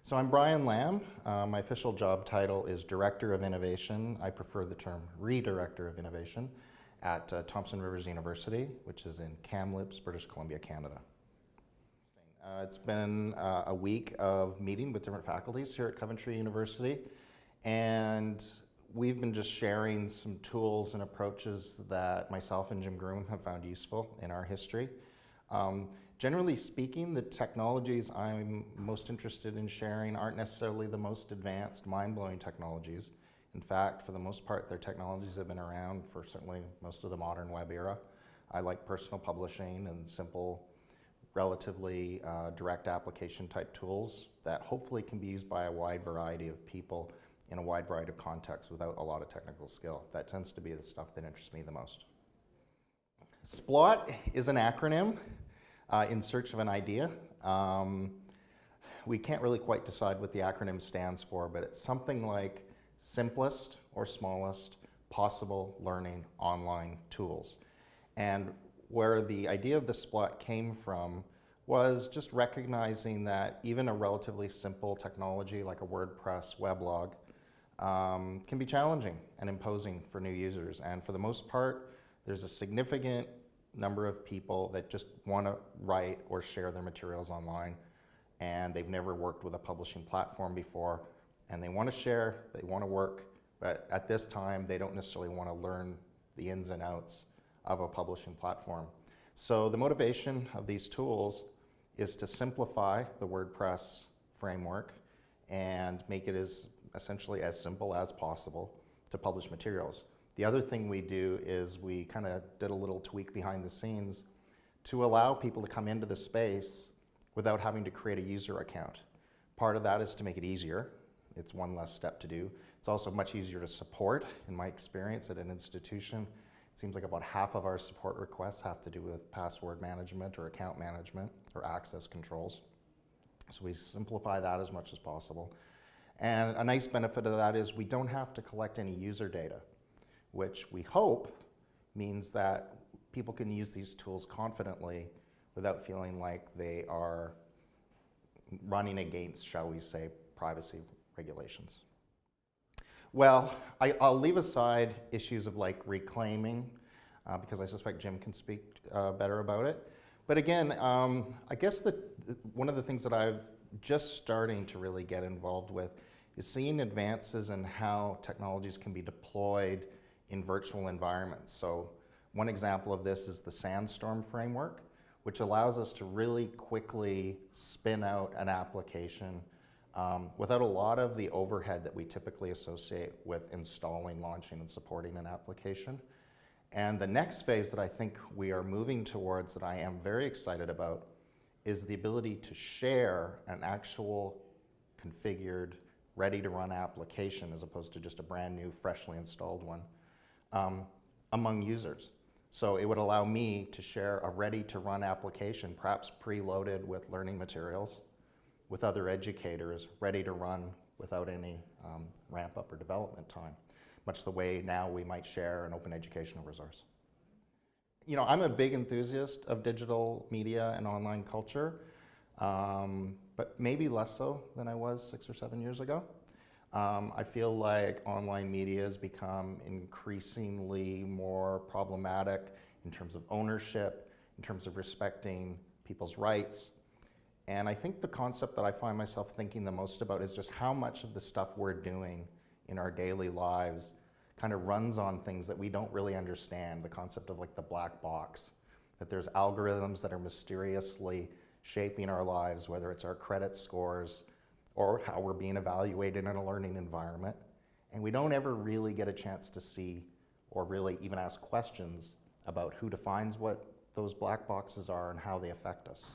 So I'm Brian Lamb. My official job title is Director of Innovation. I prefer the term Redirector of Innovation at Thompson Rivers University, which is in Kamloops, British Columbia, Canada. It's been a week of meeting with different faculties here at Coventry University, and we've been just sharing some tools and approaches that myself and Jim Groom have found useful in our history. Generally speaking, the technologies I'm most interested in sharing aren't necessarily the most advanced, mind-blowing technologies. In fact, for the most part, their technologies have been around for certainly most of the modern web era. I like personal publishing and simple, relatively direct application type tools that hopefully can be used by a wide variety of people in a wide variety of contexts without a lot of technical skill. That tends to be the stuff that interests me the most. SPLOT is an acronym in search of an idea. We can't really quite decide what the acronym stands for, but it's something like simplest or smallest possible learning online tools. And where the idea of the SPLOT came from was just recognizing that even a relatively simple technology like a WordPress weblog can be challenging and imposing for new users. And for the most part, there's a significant number of people that just want to write or share their materials online, and they've never worked with a publishing platform before, and they want to share, they want to work, but at this time they don't necessarily want to learn the ins and outs of a publishing platform. So the motivation of these tools is to simplify the WordPress framework and make it essentially as simple as possible to publish materials. The other thing we do is we kind of did a little tweak behind the scenes to allow people to come into the space without having to create a user account. Part of that is to make it easier. It's one less step to do. It's also much easier to support. In my experience at an institution, it seems like about half of our support requests have to do with password management or account management or access controls. So we simplify that as much as possible. And a nice benefit of that is we don't have to collect any user data, which we hope means that people can use these tools confidently without feeling like they are running against, shall we say, privacy regulations. Well, I'll leave aside issues of like reclaiming, because I suspect Jim can speak better about it. But again, I guess that one of the things that I've just starting to really get involved with is seeing advances in how technologies can be deployed in virtual environments. So one example of this is the Sandstorm Framework, which allows us to really quickly spin out an application without a lot of the overhead that we typically associate with installing, launching, and supporting an application. And the next phase that I think we are moving towards that I am very excited about is the ability to share an actual configured, ready-to-run application as opposed to just a brand new, freshly installed one. Among users. So it would allow me to share a ready-to-run application, perhaps preloaded with learning materials, with other educators, ready to run without any ramp-up or development time, much the way now we might share an open educational resource. You know, I'm a big enthusiast of digital media and online culture, but maybe less so than I was 6 or 7 years ago. I feel like online media has become increasingly more problematic in terms of ownership, in terms of respecting people's rights. And I think the concept that I find myself thinking the most about is just how much of the stuff we're doing in our daily lives kind of runs on things that we don't really understand, the concept of like the black box, that there's algorithms that are mysteriously shaping our lives, whether it's our credit scores, or how we're being evaluated in a learning environment. And we don't ever really get a chance to see or really even ask questions about who defines what those black boxes are and how they affect us.